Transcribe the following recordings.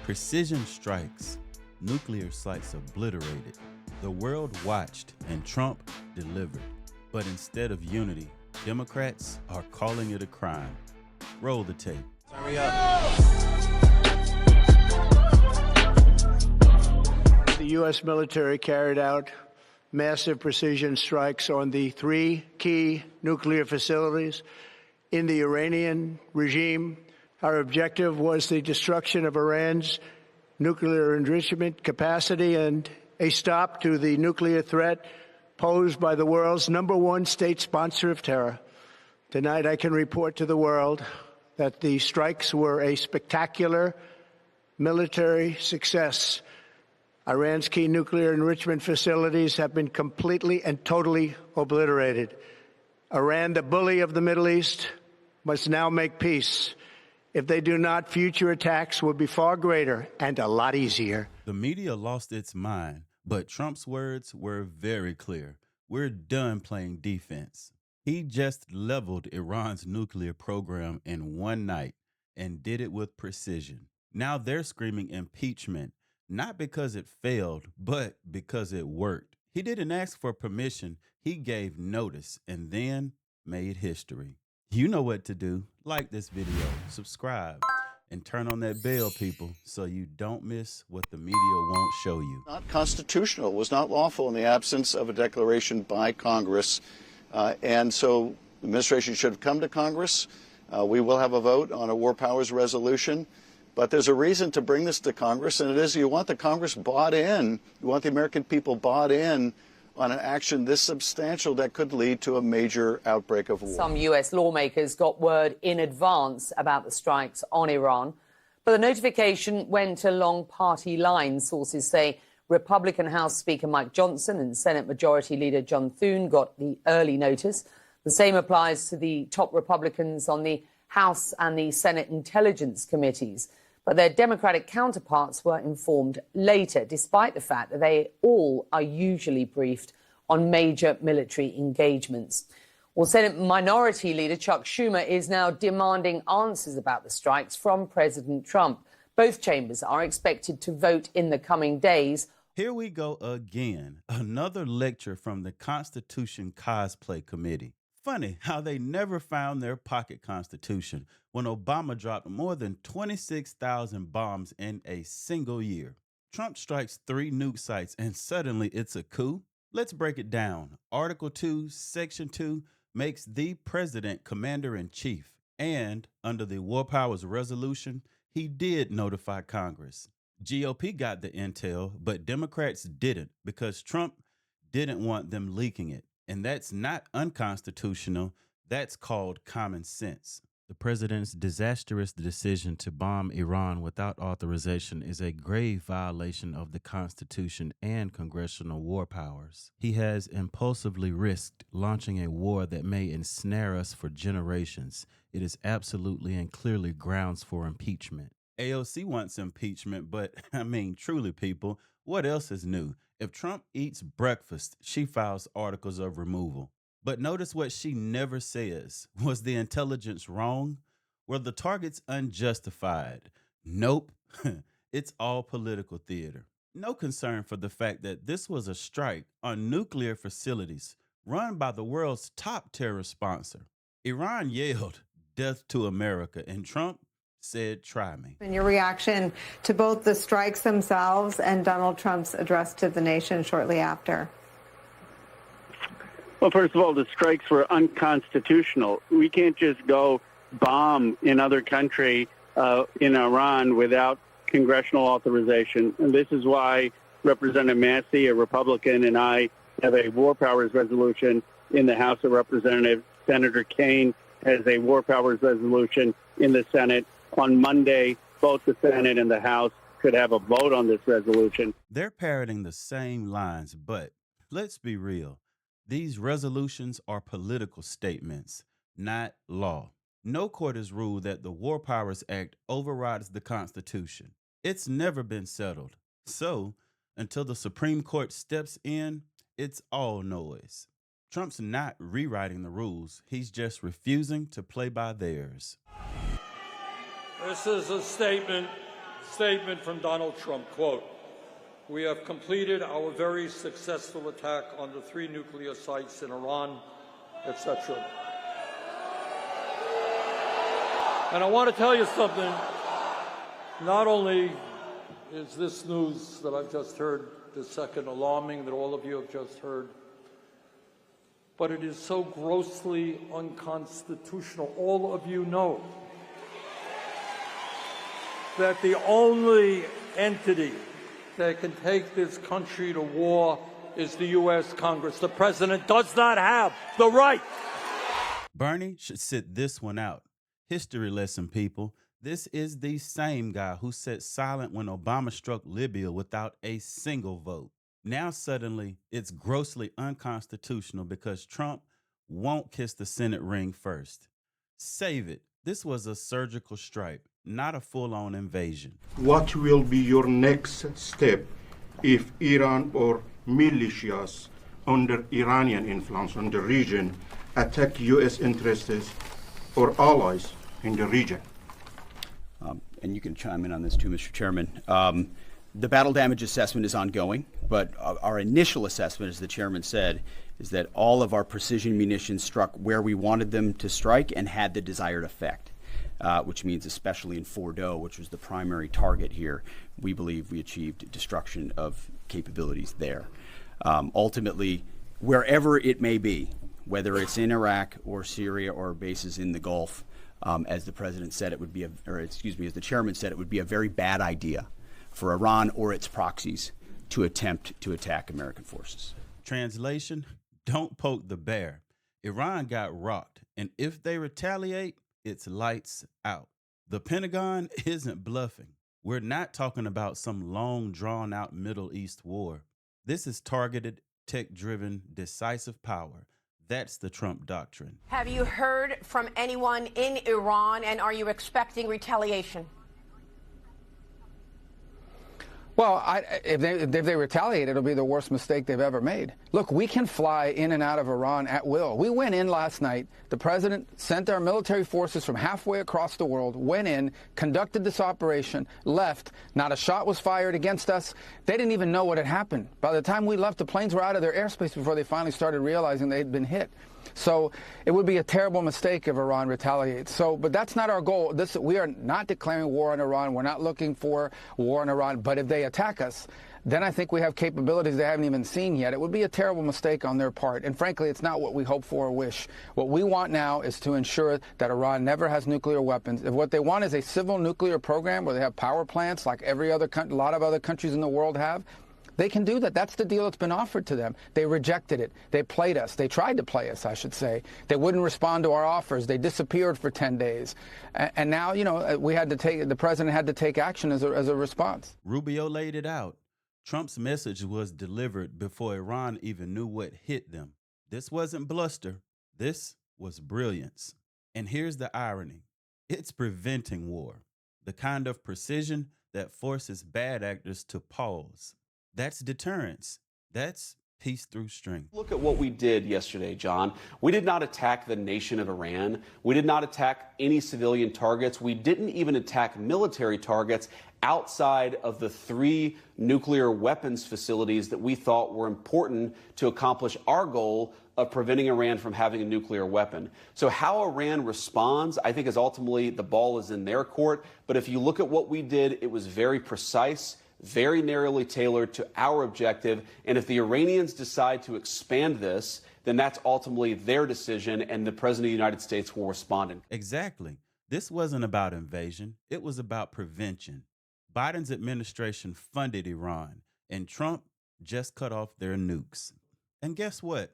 Precision strikes, nuclear sites obliterated. The world watched and Trump delivered. But instead of unity, Democrats are calling it a crime. Roll the tape. Hurry up. The U.S. military carried out massive precision strikes on the 3 key nuclear facilities in the Iranian regime. Our objective was the destruction of Iran's nuclear enrichment capacity and a stop to the nuclear threat posed by the world's #1 state sponsor of terror. Tonight, I can report to the world that the strikes were a spectacular military success. Iran's key nuclear enrichment facilities have been completely and totally obliterated. Iran, the bully of the Middle East, must now make peace. If they do not, future attacks will be far greater and a lot easier. The media lost its mind, but Trump's words were very clear. We're done playing defense. He just leveled Iran's nuclear program in one night and did it with precision. Now they're screaming impeachment, not because it failed, but because it worked. He didn't ask for permission. He gave notice and then made history. You know what to do. Like this video, subscribe, and turn on that bell, people, so you don't miss what the media won't show you. Not constitutional. It was not lawful in the absence of a declaration by Congress. And so the administration should have come to Congress. We will have a vote on a war powers resolution. But there's a reason to bring this to Congress, and it is you want the Congress bought in. You want the American people bought in on an action this substantial that could lead to a major outbreak of war. Some U.S. lawmakers got word in advance about the strikes on Iran, but the notification went along party lines. Sources say Republican House Speaker Mike Johnson and Senate Majority Leader John Thune got the early notice. The same applies to the top Republicans on the House and the Senate Intelligence Committees. But their Democratic counterparts were informed later, despite the fact that they all are usually briefed on major military engagements. Well, Senate Minority Leader Chuck Schumer is now demanding answers about the strikes from President Trump. Both chambers are expected to vote in the coming days. Here we go again. Another lecture from the Constitution Cosplay Committee. Funny how they never found their pocket constitution when Obama dropped more than 26,000 bombs in a single year. Trump strikes 3 nuke sites and suddenly it's a coup? Let's break it down. Article 2, Section 2 makes the president commander-in-chief. And under the War Powers Resolution, he did notify Congress. GOP got the intel, but Democrats didn't because Trump didn't want them leaking it. And that's not unconstitutional. That's called common sense. The president's disastrous decision to bomb Iran without authorization is a grave violation of the Constitution and congressional war powers. He has impulsively risked launching a war that may ensnare us for generations. It is absolutely and clearly grounds for impeachment. AOC wants impeachment, but I mean, truly, people, what else is new? If Trump eats breakfast, she files articles of removal. But notice what she never says. Was the intelligence wrong? Were the targets unjustified? Nope. It's all political theater. No concern for the fact that this was a strike on nuclear facilities run by the world's top terror sponsor. Iran yelled, "Death to America," and Trump said, "Try me." And your reaction to both the strikes themselves and Donald Trump's address to the nation shortly after? Well, first of all, the strikes were unconstitutional. We can't just go bomb another country in Iran without congressional authorization. And this is why Representative Massey, a Republican, and I have a war powers resolution in the House of Representatives. Senator Kaine has a war powers resolution in the Senate. On Monday, both the Senate and the House could have a vote on this resolution. They're parroting the same lines, but let's be real. These resolutions are political statements, not law. No court has ruled that the War Powers Act overrides the Constitution. It's never been settled. So, until the Supreme Court steps in, it's all noise. Trump's not rewriting the rules. He's just refusing to play by theirs. This is a statement statement from Donald Trump, quote, "We have completed our very successful attack on the 3 nuclear sites in Iran," etc. And I want to tell you something. Not only is this news that I've just heard this second alarming, that all of you have just heard, but it is so grossly unconstitutional. All of you know that the only entity that can take this country to war is the U.S. Congress. The president does not have the right. Bernie should sit this one out. History lesson, people. This is the same guy who sat silent when Obama struck Libya without a single vote. Now suddenly it's grossly unconstitutional because Trump won't kiss the Senate ring first. Save it. This was a surgical strike, not a full-on invasion. What will be your next step if Iran or militias under Iranian influence in the region attack U.S. interests or allies in the region? And you can chime in on this too, Mr. Chairman. The battle damage assessment is ongoing, but our initial assessment, as the chairman said, is that all of our precision munitions struck where we wanted them to strike and had the desired effect, which means especially in Fordo, which was the primary target here, we believe we achieved destruction of capabilities there. Ultimately, wherever it may be, whether it's in Iraq or Syria or bases in the Gulf, as the president said, it would be, as the chairman said, it would be a very bad idea for Iran or its proxies to attempt to attack American forces. Translation, don't poke the bear. Iran got rocked, and if they retaliate, it's lights out. The Pentagon isn't bluffing. We're not talking about some long, drawn-out Middle East war. This is targeted, tech-driven, decisive power. That's the Trump doctrine. Have you heard from anyone in Iran, and are you expecting retaliation? Well, if they retaliate, it'll be the worst mistake they've ever made. Look, we can fly in and out of Iran at will. We went in last night. The president sent our military forces from halfway across the world, went in, conducted this operation, left. Not a shot was fired against us. They didn't even know what had happened. By the time we left, the planes were out of their airspace before they finally started realizing they had been hit. So it would be a terrible mistake if Iran retaliates. But that's not our goal. We are not declaring war on Iran. We're not looking for war on Iran. But if they attack us, then I think we have capabilities they haven't even seen yet. It would be a terrible mistake on their part. And frankly, it's not what we hope for or wish. What we want now is to ensure that Iran never has nuclear weapons. If what they want is a civil nuclear program where they have power plants like a lot of other countries in the world have, they can do that. That's the deal that's been offered to them. They rejected it. They played us. They tried to play us, I should say. They wouldn't respond to our offers. They disappeared for 10 days. And now, the president had to take action as a response. Rubio laid it out. Trump's message was delivered before Iran even knew what hit them. This wasn't bluster. This was brilliance. And here's the irony. It's preventing war, the kind of precision that forces bad actors to pause. That's deterrence. That's peace through strength. Look at what we did yesterday, John. We did not attack the nation of Iran. We did not attack any civilian targets. We didn't even attack military targets outside of the 3 nuclear weapons facilities that we thought were important to accomplish our goal of preventing Iran from having a nuclear weapon. So how Iran responds, I think, is ultimately the ball is in their court. But if you look at what we did, it was very precise, very narrowly tailored to our objective. And if the Iranians decide to expand this, then that's ultimately their decision, and the President of the United States will respond. Exactly. This wasn't about invasion. It was about prevention. Biden's administration funded Iran, and Trump just cut off their nukes. And guess what?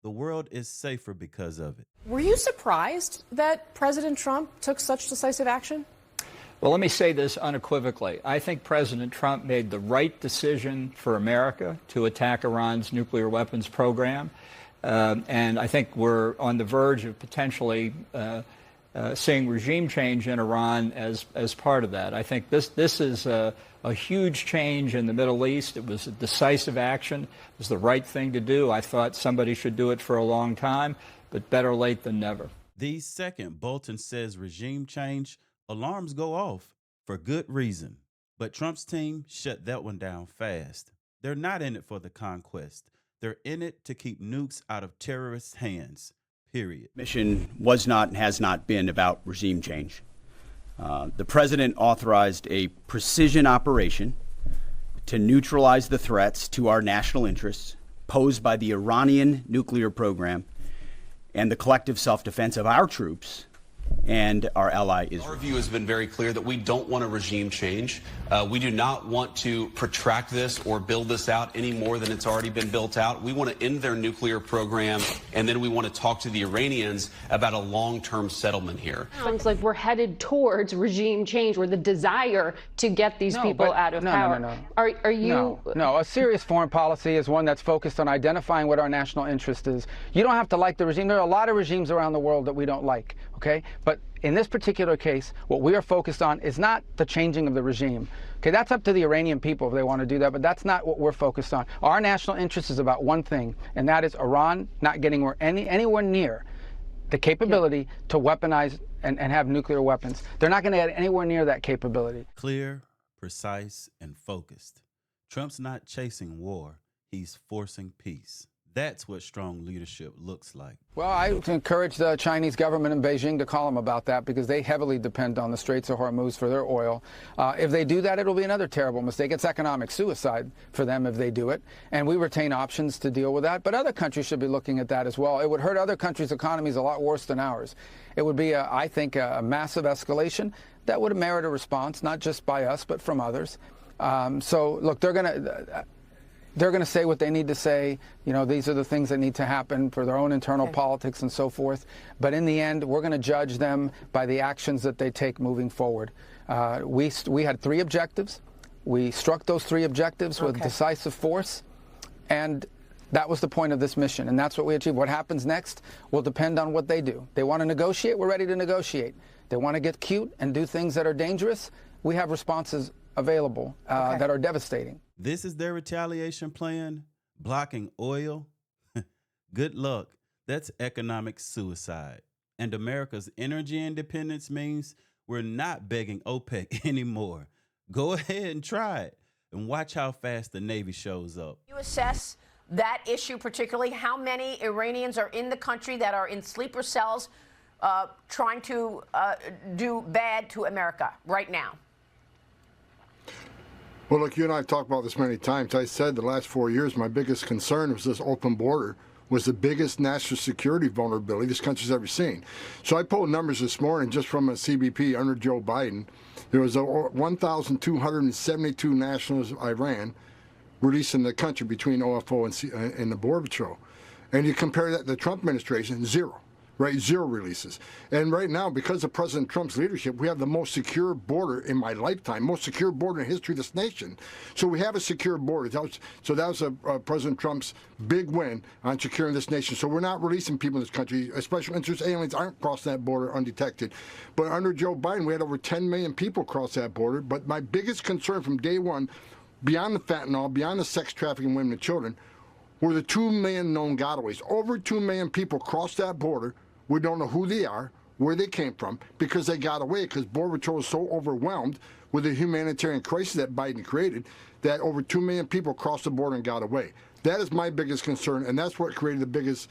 The world is safer because of it. Were you surprised that President Trump took such decisive action? Well, let me say this unequivocally. I think President Trump made the right decision for America to attack Iran's nuclear weapons program. And I think we're on the verge of potentially seeing regime change in Iran as part of that. I think this is a huge change in the Middle East. It was a decisive action. It was the right thing to do. I thought somebody should do it for a long time, but better late than never. The second Bolton says regime change, alarms go off for good reason. But Trump's team shut that one down fast. They're not in it for the conquest. They're in it to keep nukes out of terrorists' hands, period. Mission was not and has not been about regime change. The president authorized a precision operation to neutralize the threats to our national interests posed by the Iranian nuclear program and the collective self-defense of our troops and our ally Israel. Our view has been very clear that we don't want a regime change. We do not want to protract this or build this out any more than it's already been built out. We want to end their nuclear program, and then we want to talk to the Iranians about a long-term settlement here. Sounds like we're headed towards regime change, or the desire to get these people out of power. No. Are you? No, a serious foreign policy is one that's focused on identifying what our national interest is. You don't have to like the regime. There are a lot of regimes around the world that we don't like, okay? But in this particular case, what we are focused on is not the changing of the regime. Okay, that's up to the Iranian people if they want to do that, but that's not what we're focused on. Our national interest is about one thing, and that is Iran not getting anywhere near the capability to weaponize and have nuclear weapons. They're not going to get anywhere near that capability. Clear, precise, and focused. Trump's not chasing war. He's forcing peace. That's what strong leadership looks like. Well, I encourage the Chinese government in Beijing to call them about that, because they heavily depend on the Straits of Hormuz for their oil. If they do that, it'll be another terrible mistake. It's economic suicide for them if they do it. And we retain options to deal with that. But other countries should be looking at that as well. It would hurt other countries' economies a lot worse than ours. It would be, I think, a massive escalation that would merit a response, not just by us, but from others. So, look, they're going to say what they need to say. You know, these are the things that need to happen for their own internal politics and so forth. But in the end, we're going to judge them by the actions that they take moving forward. We had 3 objectives. We struck those 3 objectives with decisive force. And that was the point of this mission. And that's what we achieved. What happens next will depend on what they do. They want to negotiate. We're ready to negotiate. They want to get cute and do things that are dangerous. We have responses available that are devastating. This is their retaliation plan? Blocking oil? Good luck. That's economic suicide. And America's energy independence means we're not begging OPEC anymore. Go ahead and try it and watch how fast the Navy shows up. You assess that issue particularly? How many Iranians are in the country that are in sleeper cells trying to do bad to America right now? Well, look, you and I have talked about this many times. I said the last 4 years, my biggest concern was this open border was the biggest national security vulnerability this country's ever seen. So I pulled numbers this morning just from a CBP under Joe Biden. There was 1,272 nationals of Iran released in the country between OFO and the Border Patrol. And you compare that to the Trump administration, 0. Right, 0 releases. And right now, because of President Trump's leadership, we have the most secure border in my lifetime, most secure border in the history of this nation. So we have a secure border. That was President Trump's big win on securing this nation. So we're not releasing people in this country. Special interest aliens aren't crossing that border undetected. But under Joe Biden, we had over 10 million people cross that border. But my biggest concern from day one, beyond the fentanyl, beyond the sex trafficking of women and children, were the 2 million known gotaways. Over 2 million people crossed that border. We don't know who they are, where they came from, because they got away, because Border Patrol was so overwhelmed with the humanitarian crisis that Biden created that over 2 million people crossed the border and got away. That is my biggest concern, and that's what created the biggest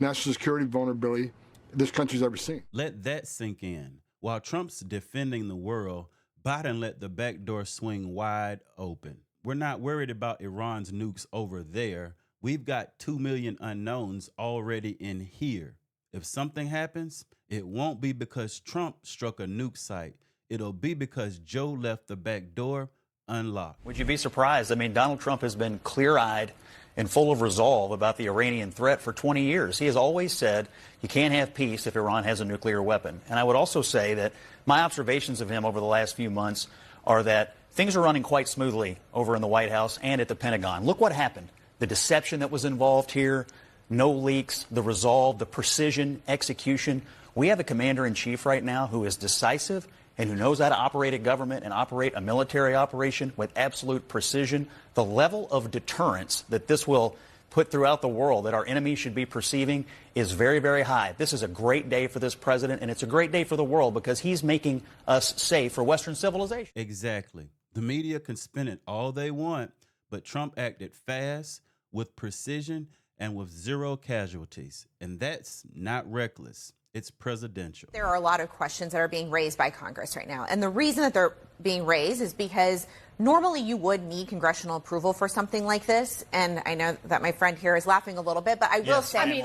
national security vulnerability this country's ever seen. Let that sink in. While Trump's defending the world, Biden let the back door swing wide open. We're not worried about Iran's nukes over there. We've got 2 million unknowns already in here. If something happens, it won't be because Trump struck a nuke site. It'll be because Joe left the back door unlocked. Would you be surprised? I mean, Donald Trump has been clear-eyed and full of resolve about the Iranian threat for 20 years. He has always said you can't have peace if Iran has a nuclear weapon. And I would also say that my observations of him over the last few months are that things are running quite smoothly over in the White House and at the Pentagon. Look what happened. The deception that was involved here, no leaks, the resolve, the precision, execution. We have a commander-in-chief right now who is decisive and who knows how to operate a government and operate a military operation with absolute precision. The level of deterrence that this will put throughout the world, that our enemies should be perceiving, is very, very high. This is a great day for this president, and it's a great day for the world because he's making us safe for Western civilization. Exactly. The media can spin it all they want, but Trump acted fast, with precision, and with zero casualties. And that's not reckless. It's presidential. There are a lot of questions that are being raised by Congress right now. And the reason that they're being raised is because normally you would need congressional approval for something like this. And I know that my friend here is laughing a little bit, but I will say,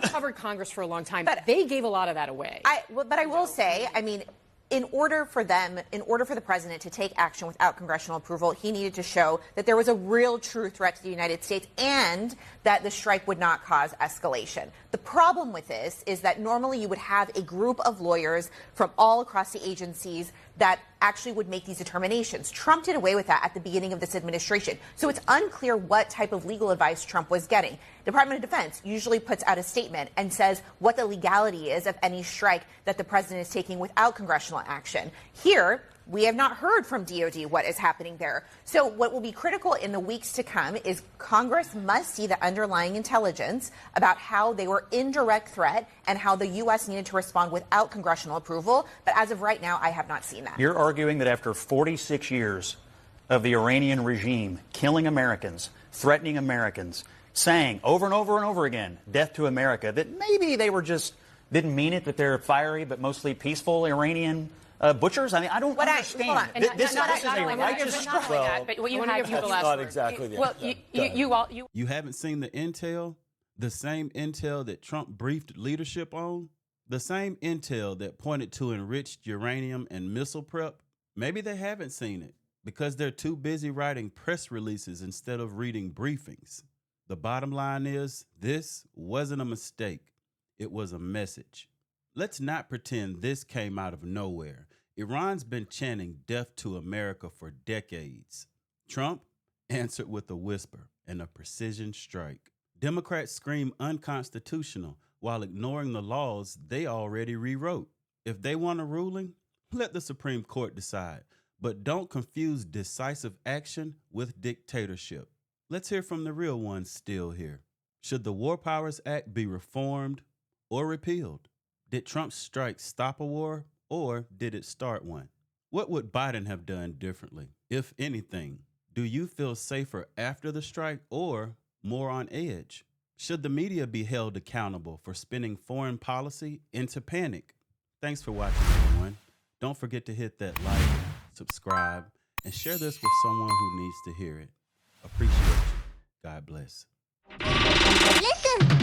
covered Congress for a long time, but they gave a lot of that away. But I will say, I mean, in order for the president to take action without congressional approval, he needed to show that there was a real true threat to the United States and that the strike would not cause escalation. The problem with this is that normally you would have a group of lawyers from all across the agencies that actually would make these determinations. Trump did away with that at the beginning of this administration. So it's unclear what type of legal advice Trump was getting. The Department of Defense usually puts out a statement and says what the legality is of any strike that the president is taking without congressional action. Here, we have not heard from DOD what is happening there. So what will be critical in the weeks to come is Congress must see the underlying intelligence about how they were in direct threat and how the U.S. needed to respond without congressional approval. But as of right now, I have not seen that. You're arguing that after 46 years of the Iranian regime killing Americans, threatening Americans, saying over and over and over again, death to America, that maybe they were just didn't mean it, that they're fiery but mostly peaceful Iranian butchers? I mean, I don't understand. This is a righteous strike. But what you have the last not exactly the well, You haven't seen the intel? The same intel that Trump briefed leadership on? The same intel that pointed to enriched uranium and missile prep? Maybe they haven't seen it because they're too busy writing press releases instead of reading briefings. The bottom line is, this wasn't a mistake. It was a message. Let's not pretend this came out of nowhere. Iran's been chanting death to America for decades. Trump answered with a whisper and a precision strike. Democrats scream unconstitutional while ignoring the laws they already rewrote. If they want a ruling, let the Supreme Court decide. But don't confuse decisive action with dictatorship. Let's hear from the real ones still here. Should the War Powers Act be reformed or repealed? Did Trump's strike stop a war, or did it start one? What would Biden have done differently, if anything? Do you feel safer after the strike or more on edge? Should the media be held accountable for spinning foreign policy into panic? Thanks for watching, everyone. Don't forget to hit that like, subscribe, and share this with someone who needs to hear it. Appreciate you. God bless. Listen.